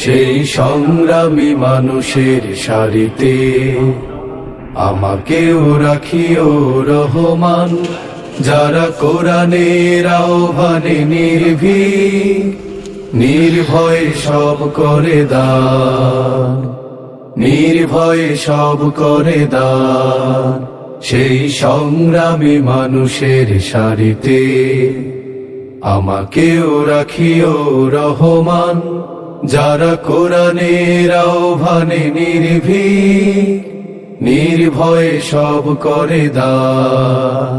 সেই সংগ্রামী মানুষের সারিতে আমাকেও রাখিও রহমান, যারা কোরআনের আহ্বানে নির্ভীক, নির্ভয়ে সব করে দান, নির্ভয়ে সব করে দান। সেই সংগ্রামী মানুষের সারিতে আমাকেও রাখিও রহমান, যারা কোরআনের আহ্বানে নির্ভীক, নির্ভয়ে সব করে দান,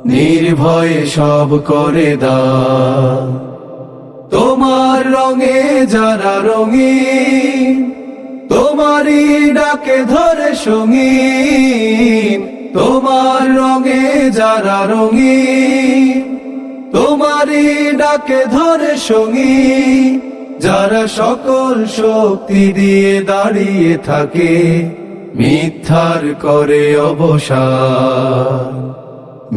নির্ভয়ে সব করে দান। তোমার রঙে যারা রঙিন, তোমারই ডাকে ধরে সঙ্গীন। তোমার রঙে যারা রঙিন, তোমারই ডাকে ধরে সঙ্গীন। যারা সকল শক্তি দিয়ে দাঁড়িয়ে থাকে, মিথ্যার করে অবসান,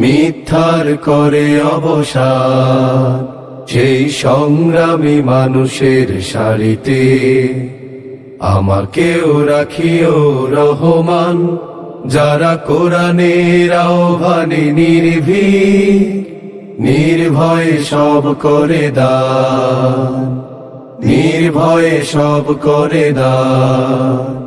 মিথ্যার করে অবসান। সেই সংগ্রামী মানুষের সারিতে আমাকেও রাখিও রহমান, যারা কোরআনের আহ্বানে নির্ভীক, নির্ভয়ে সব করে দান, নির্ভয়ে সব করে দান।